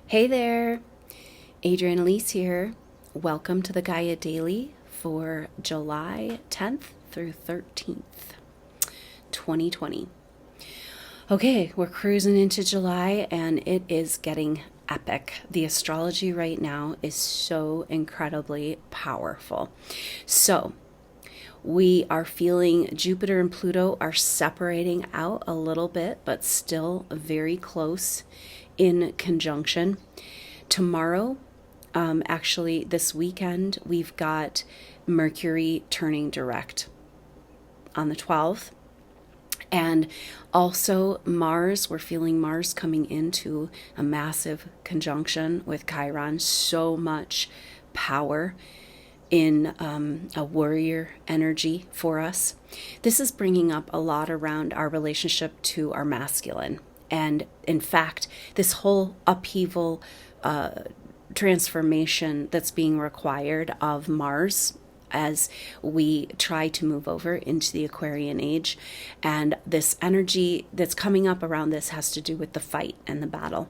Hey there, Adrienne Elise here. Welcome to the Gaia Daily for July 10th through 13th, 2020. Okay, we're cruising into July and it is getting epic. The astrology right now is so incredibly powerful. So, we are feeling Jupiter and Pluto are separating out a little bit, but still very close in conjunction. Tomorrow, actually this weekend, we've got Mercury turning direct on the 12th. And also Mars, we're feeling Mars coming into a massive conjunction with Chiron. So much power in a warrior energy for us. This is bringing up a lot around our relationship to our masculine. And in fact, this whole upheaval transformation that's being required of Mars as we try to move over into the Aquarian age. And this energy that's coming up around this has to do with the fight and the battle.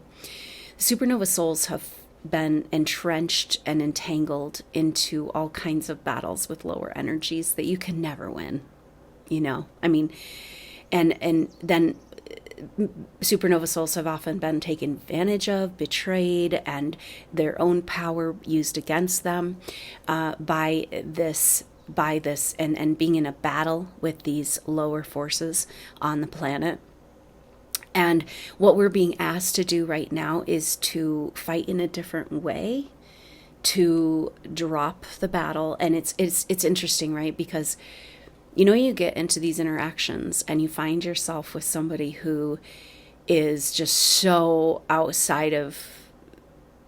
Supernova souls have been entrenched and entangled into all kinds of battles with lower energies that you can never win. And then supernova souls have often been taken advantage of, betrayed, and their own power used against them by this and being in a battle with these lower forces on the planet. And what we're being asked to do right now is to fight in a different way, to drop the battle. And it's interesting, right? Because you get into these interactions and you find yourself with somebody who is just so outside of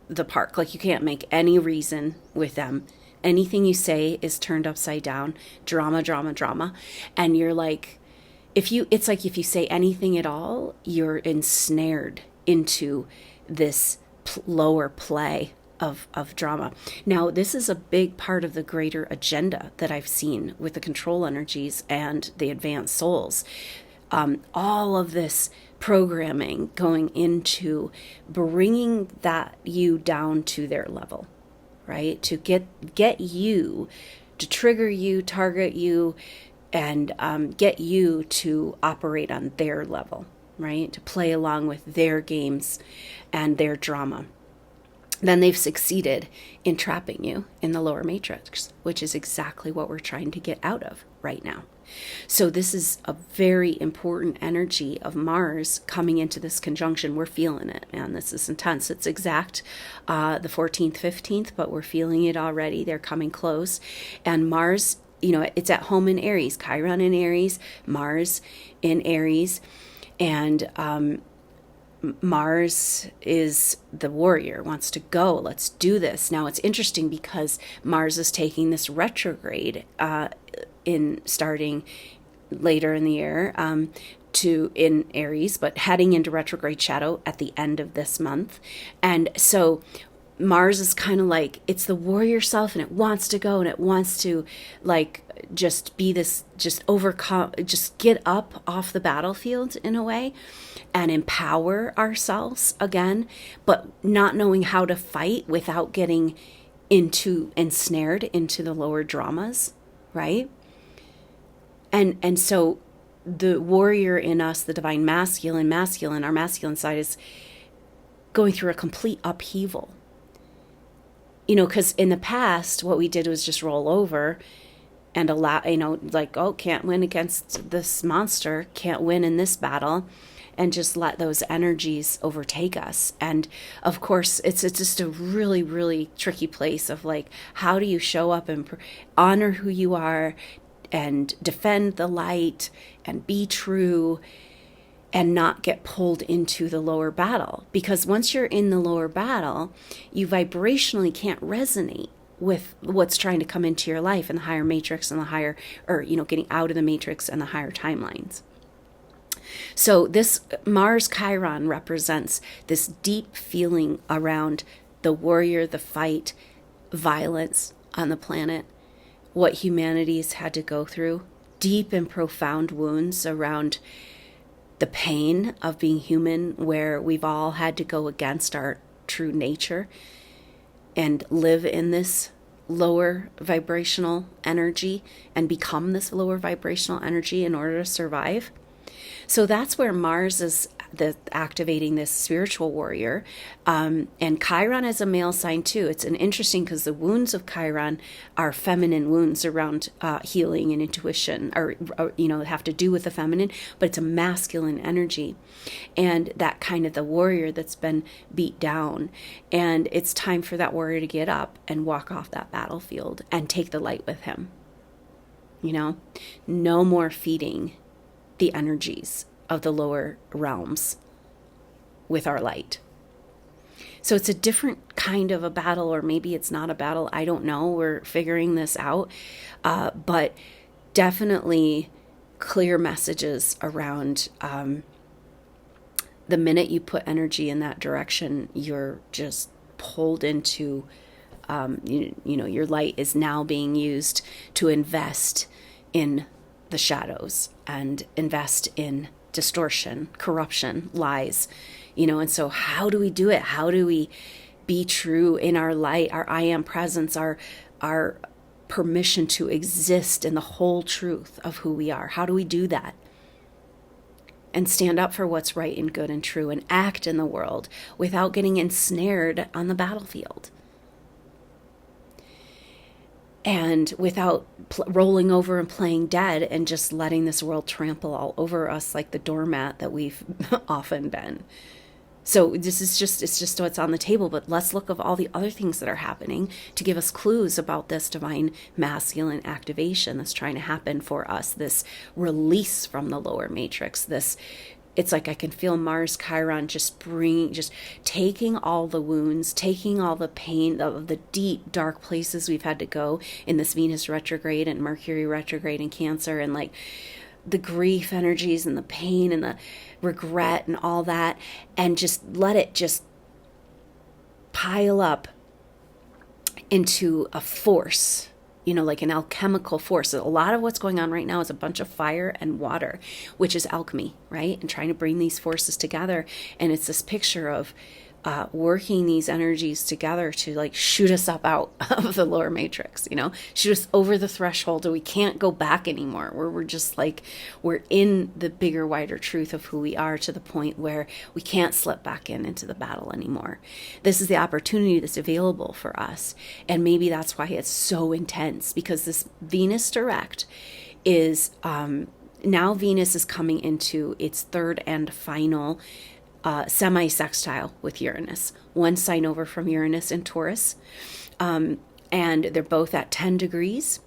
the park. Like, you can't make any reason with them. Anything you say is turned upside down. Drama, drama, drama. And you're like, it's like if you say anything at all, you're ensnared into this lower play of drama. Now, this is a big part of the greater agenda that I've seen with the control energies and the advanced souls. All of this programming going into bringing that you down to their level, right? To get you, to trigger you, target you, and get you to operate on their level, right? To play along with their games and their drama. Then they've succeeded in trapping you in the lower matrix, which is exactly what we're trying to get out of right now. So this is a very important energy of Mars coming into this conjunction. We're feeling it, man. This is intense. It's exact the 14th, 15th, but we're feeling it already. They're coming close. And Mars, it's at home in Aries, Chiron in Aries, Mars in Aries. And Mars is the warrior, wants to go. Let's do this. Now, it's interesting because Mars is taking this retrograde in starting later in the year in Aries, but heading into retrograde shadow at the end of this month. And so Mars is kind of like, it's the warrior self, and it wants to go, and it wants to just be this, just overcome, just get up off the battlefield in a way and empower ourselves again, but not knowing how to fight without getting ensnared into the lower dramas, right? And so the warrior in us, the divine masculine, our masculine side is going through a complete upheaval. Because in the past, what we did was just roll over and allow, can't win against this monster, can't win in this battle, and just let those energies overtake us. And of course, it's just a really, really tricky place of how do you show up and honor who you are and defend the light and be true and not get pulled into the lower battle. Because once you're in the lower battle, you vibrationally can't resonate with what's trying to come into your life in the higher matrix and the higher, getting out of the matrix and the higher timelines. So this Mars Chiron represents this deep feeling around the warrior, the fight, violence on the planet, what humanity's had to go through, deep and profound wounds around the pain of being human, where we've all had to go against our true nature and live in this lower vibrational energy and become this lower vibrational energy in order to survive. So that's where Mars is activating this spiritual warrior. And Chiron is a male sign too. It's an interesting because the wounds of Chiron are feminine wounds around healing and intuition, or have to do with the feminine, but it's a masculine energy. And that kind of the warrior that's been beat down. And it's time for that warrior to get up and walk off that battlefield and take the light with him. No more feeding the energies of the lower realms with our light. So it's a different kind of a battle, or maybe it's not a battle. I don't know. We're figuring this out. But definitely clear messages around the minute you put energy in that direction, you're just pulled into, your light is now being used to invest in the shadows and invest in distortion, corruption, lies, and so how do we do it? How do we be true in our light, our I am presence, our permission to exist in the whole truth of who we are? How do we do that? And stand up for what's right and good and true and act in the world without getting ensnared on the battlefield. And without rolling over and playing dead and just letting this world trample all over us like the doormat that we've often been. So this is it's just what's on the table, but let's look at all the other things that are happening to give us clues about this divine masculine activation that's trying to happen for us, this release from the lower matrix, it's like I can feel Mars, Chiron just taking all the wounds, taking all the pain of the deep, dark places we've had to go in this Venus retrograde and Mercury retrograde in Cancer, and like the grief energies and the pain and the regret and all that, and just let it just pile up into a force. Like an alchemical force. A lot of what's going on right now is a bunch of fire and water, which is alchemy, right? And trying to bring these forces together. And it's this picture of working these energies together to like shoot us up out of the lower matrix, shoot us over the threshold, and we can't go back anymore. We're just like, we're in the bigger, wider truth of who we are, to the point where we can't slip back into the battle anymore. This is the opportunity that's available for us. And maybe that's why it's so intense, because this Venus direct is, now Venus is coming into its third and final semi-sextile with Uranus, one sign over from Uranus in Taurus, and they're both at 10 degrees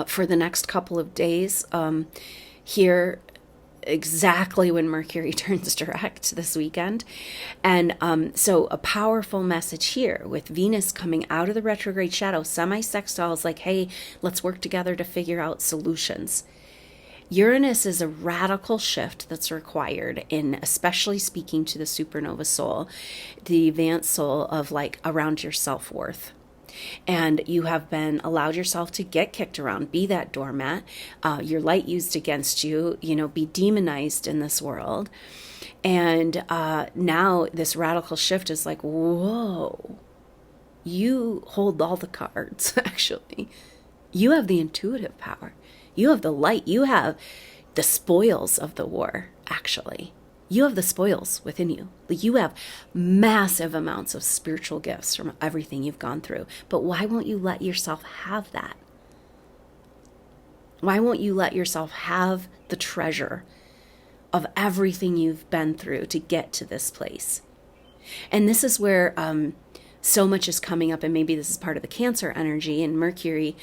for the next couple of days, here exactly when Mercury turns direct this weekend. And so a powerful message here with Venus coming out of the retrograde shadow. Semi-sextile is like, hey, let's work together to figure out solutions. Uranus is a radical shift that's required in, especially speaking to the supernova soul, the advanced soul of like around your self-worth. And you have been allowed yourself to get kicked around, be that doormat, your light used against you, be demonized in this world. And now this radical shift is like, whoa, you hold all the cards, actually. You have the intuitive power. You have the light. You have the spoils of the war, actually. You have the spoils within you. Like, you have massive amounts of spiritual gifts from everything you've gone through. But why won't you let yourself have that? Why won't you let yourself have the treasure of everything you've been through to get to this place? And this is where so much is coming up, and maybe this is part of the Cancer energy and Mercury.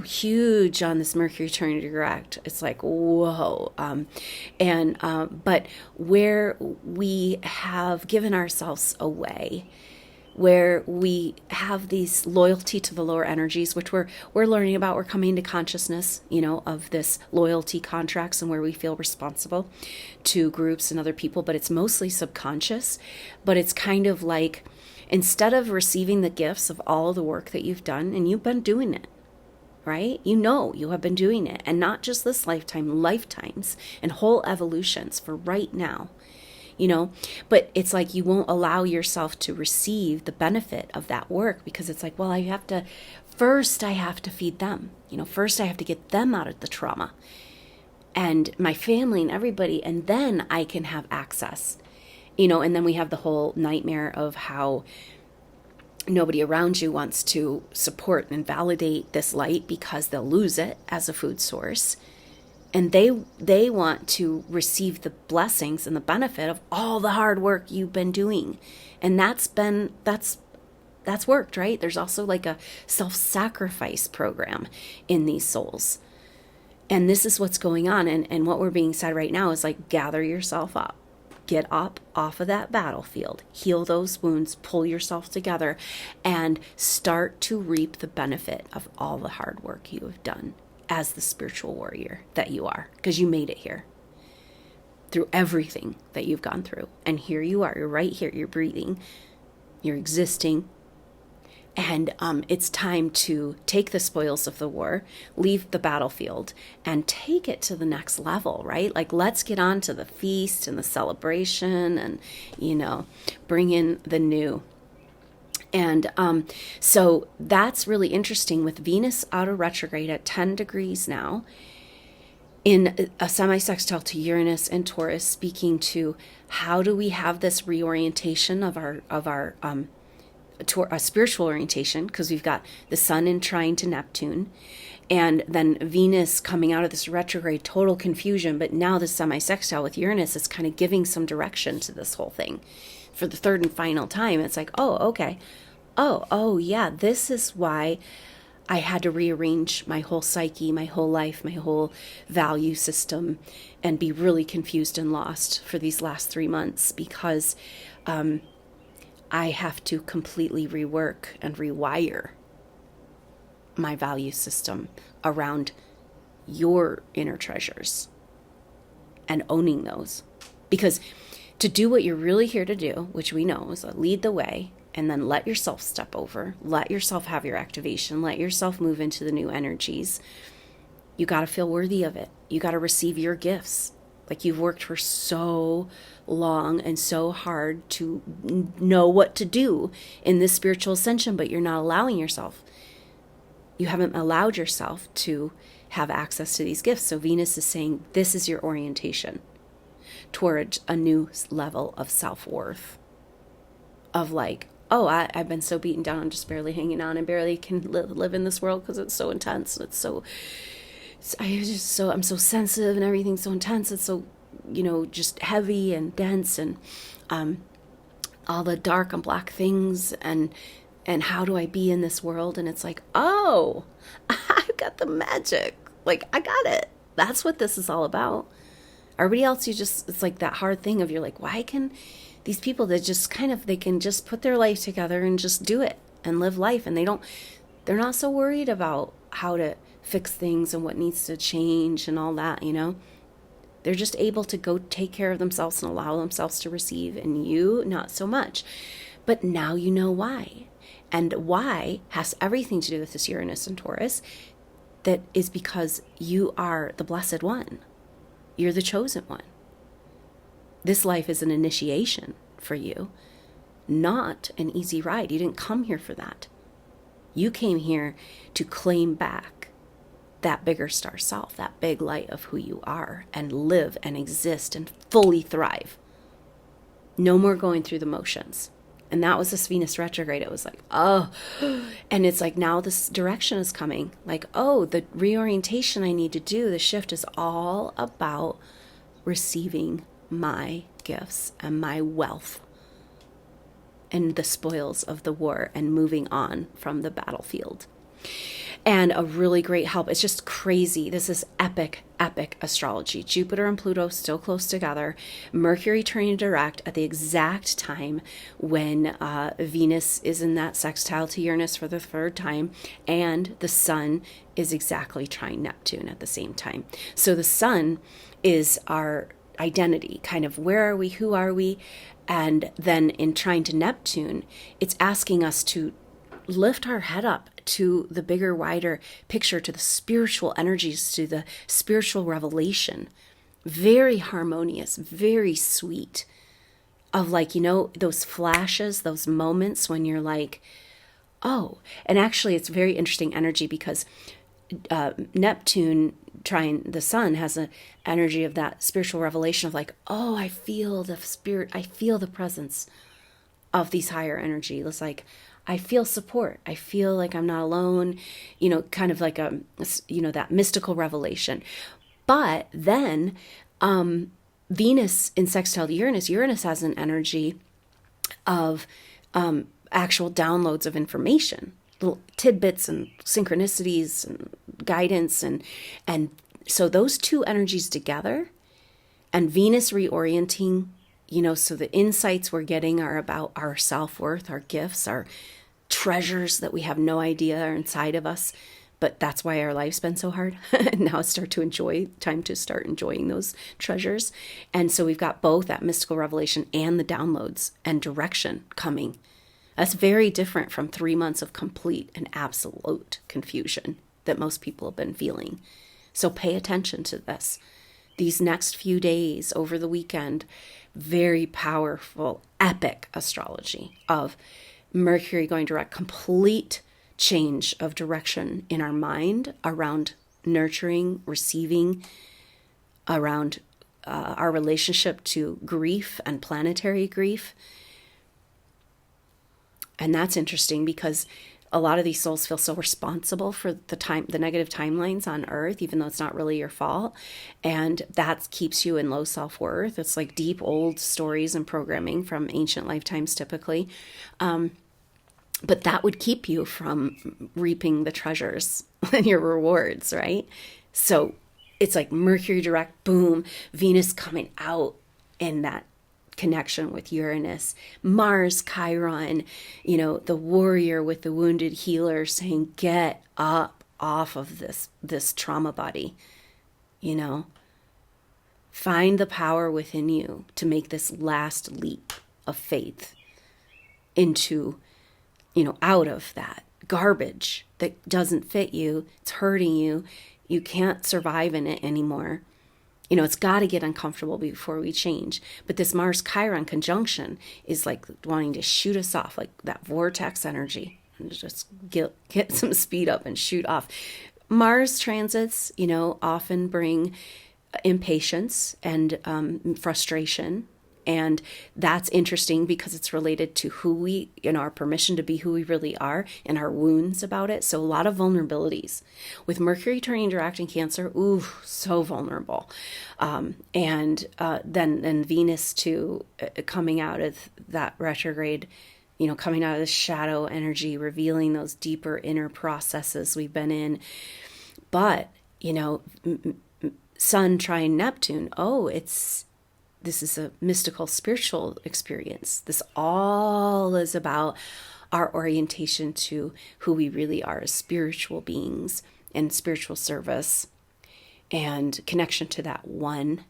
Huge on this Mercury turning direct. It's like, whoa. But where we have given ourselves away, where we have these loyalty to the lower energies, which we're learning about, we're coming to consciousness, of this loyalty contracts and where we feel responsible to groups and other people, but it's mostly subconscious. But it's kind of like, instead of receiving the gifts of all the work that you've done, and you've been doing it, right? You have been doing it, and not just this lifetime, lifetimes and whole evolutions for right now. But it's like you won't allow yourself to receive the benefit of that work, because it's like, well, first I have to feed them. First I have to get them out of the trauma and my family and everybody, and then I can have access. And then we have the whole nightmare of how nobody around you wants to support and validate this light because they'll lose it as a food source. And they want to receive the blessings and the benefit of all the hard work you've been doing. And that's worked, right? There's also like a self-sacrifice program in these souls. And this is what's going on. And what we're being said right now is like, gather yourself up. Get up off of that battlefield, heal those wounds, pull yourself together, and start to reap the benefit of all the hard work you have done as the spiritual warrior that you are, because you made it here through everything that you've gone through. And here you are, you're right here, you're breathing, you're existing. And it's time to take the spoils of the war, leave the battlefield, and take it to the next level, right? Like, let's get on to the feast and the celebration and, bring in the new. And so that's really interesting, with Venus out of retrograde at 10 degrees now, in a semi-sextile to Uranus and Taurus, speaking to how do we have this reorientation of our a spiritual orientation, because we've got the sun in trine to Neptune, and then Venus coming out of this retrograde, total confusion. But now the semi-sextile with Uranus is kind of giving some direction to this whole thing for the third and final time. It's like, oh, okay. Oh, yeah, this is why I had to rearrange my whole psyche, my whole life, my whole value system, and be really confused and lost for these last 3 months, because I have to completely rework and rewire my value system around your inner treasures and owning those. Because to do what you're really here to do, which we know is lead the way, and then let yourself step over, let yourself have your activation, let yourself move into the new energies, you got to feel worthy of it. You got to receive your gifts. Like, you've worked for so long and so hard to know what to do in this spiritual ascension, but you're not allowing yourself. You haven't allowed yourself to have access to these gifts. So Venus is saying, this is your orientation towards a new level of self-worth. Of like, oh, I've been so beaten down, I'm just barely hanging on and barely can live in this world because it's so intense. I'm so sensitive and everything's so intense. It's so, just heavy and dense, and all the dark and black things, and how do I be in this world? And it's like, oh, I've got the magic. Like, I got it. That's what this is all about. Everybody else, it's like that hard thing of, you're like, why can these people that just they can just put their life together and just do it and live life, and they're not so worried about how to fix things and what needs to change and all that, They're just able to go take care of themselves and allow themselves to receive, and you, not so much. But now you know why. And why has everything to do with this Uranus and Taurus. That is because you are the blessed one. You're the chosen one. This life is an initiation for you, not an easy ride. You didn't come here for that. You came here to claim back that bigger star self, that big light of who you are, and live and exist and fully thrive. No more going through the motions. And that was this Venus retrograde. It was like, oh, and it's like, now this direction is coming. Like, oh, the reorientation I need to do, the shift is all about receiving my gifts and my wealth and the spoils of the war, and moving on from the battlefield. And a really great help. It's just crazy. This is epic astrology. Jupiter and Pluto still close together. Mercury turning direct at the exact time when Venus is in that sextile to Uranus for the third time, and the sun is exactly trine Neptune at the same time. So the sun is our identity, kind of where are we, who are we? And then in trine to Neptune, it's asking us to lift our head up to the bigger, wider picture, to the spiritual energies, to the spiritual revelation. Very harmonious, very sweet. of like, those flashes, those moments when you're like, oh. And actually it's very interesting energy because Neptune trine the sun has an energy of that spiritual revelation of like, oh, I feel the spirit, I feel the presence of these higher energy. It's like, I feel support. I feel like I'm not alone, kind of like that mystical revelation. But then Venus in sextile to Uranus has an energy of actual downloads of information, little tidbits and synchronicities and guidance. And so those two energies together, and Venus reorienting, so the insights we're getting are about our self-worth, our gifts, our treasures that we have no idea are inside of us. But that's why our life's been so hard. Now it's time to start enjoying those treasures. And so we've got both that mystical revelation and the downloads and direction coming. That's very different from 3 months of complete and absolute confusion that most people have been feeling. So pay attention to this. These next few days over the weekend, very powerful, epic astrology of Mercury going direct, complete change of direction in our mind around nurturing, receiving, around our relationship to grief and planetary grief. And that's interesting because a lot of these souls feel so responsible for the negative timelines on Earth, even though it's not really your fault. And that keeps you in low self-worth. It's like deep old stories and programming from ancient lifetimes typically. But that would keep you from reaping the treasures and your rewards, right? So it's like Mercury direct, boom, Venus coming out in that connection with Uranus, Mars, Chiron, the warrior with the wounded healer saying, get up off of this trauma body, find the power within you to make this last leap of faith into, out of that garbage that doesn't fit you. It's hurting you. You can't survive in it anymore. It's got to get uncomfortable before we change. But this Mars-Chiron conjunction is like wanting to shoot us off, like that vortex energy, and just get some speed up and shoot off. Mars transits, often bring impatience and frustration. And that's interesting because it's related to who we, our permission to be who we really are and our wounds about it. So a lot of vulnerabilities. With Mercury turning direct in Cancer, ooh, so vulnerable. And then Venus too, coming out of that retrograde, coming out of the shadow energy, revealing those deeper inner processes we've been in. But, Sun trine Neptune, this is a mystical, spiritual experience. This all is about our orientation to who we really are as spiritual beings and spiritual service and connection to that one,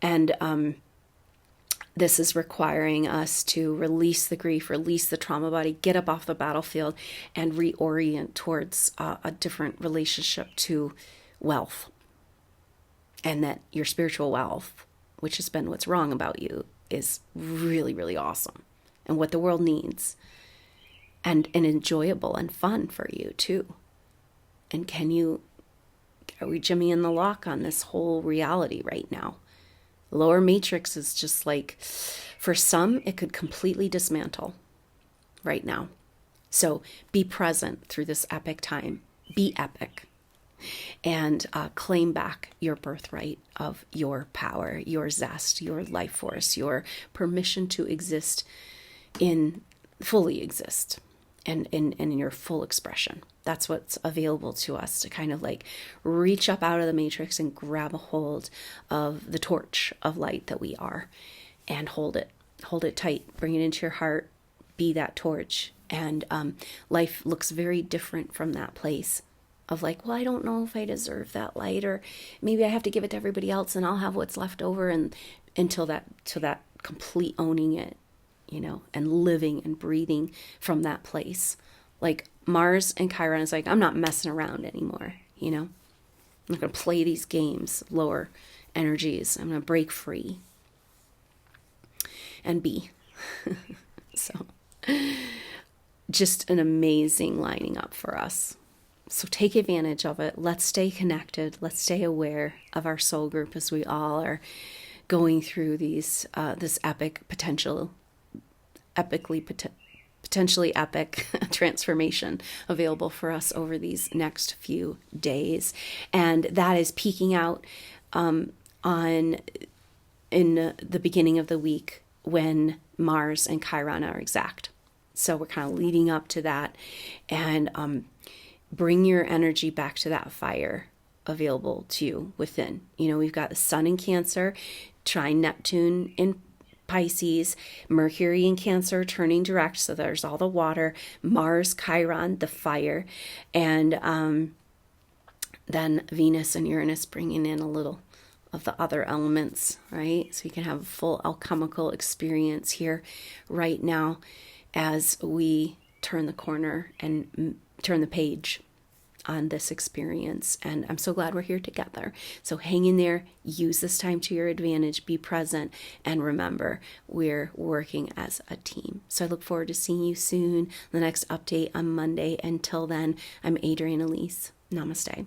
And this is requiring us to release the grief, release the trauma body, get up off the battlefield, and reorient towards a different relationship to wealth. And that your spiritual wealth, which has been what's wrong about you, is really, really awesome. And what the world needs. And enjoyable and fun for you, too. And are we Jimmy in the lock on this whole reality right now? Lower matrix is just like, for some, it could completely dismantle right now. So be present through this epic time. Be epic. And claim back your birthright of your power, your zest, your life force, your permission to exist fully exist and in your full expression. That's what's available to us, to kind of like reach up out of the matrix and grab a hold of the torch of light that we are and hold it tight, bring it into your heart, be that torch. And life looks very different from that place of like, well, I don't know if I deserve that light, or maybe I have to give it to everybody else and I'll have what's left over, and till that complete owning it, and living and breathing from that place. Like Mars and Chiron is like, I'm not messing around anymore, I'm not going to play these games, lower energies. I'm going to break free. and be. So just an amazing lining up for us. So take advantage of it. Let's stay connected. Let's stay aware of our soul group as we all are going through these this potentially epic transformation available for us over these next few days. And that is peaking out in the beginning of the week when Mars and Chiron are exact. So we're kind of leading up to that, and bring your energy back to that fire available to you within. We've got the Sun in Cancer, trine Neptune in Pisces, Mercury in Cancer turning direct, so there's all the water, Mars, Chiron, the fire, and then Venus and Uranus bringing in a little of the other elements, right? So you can have a full alchemical experience here right now as we turn the corner and turn the page on this experience. And I'm so glad we're here together. So hang in there, use this time to your advantage, be present, and remember, we're working as a team. So I look forward to seeing you soon. The next update on Monday. Until then, I'm Adrienne Elise. Namaste.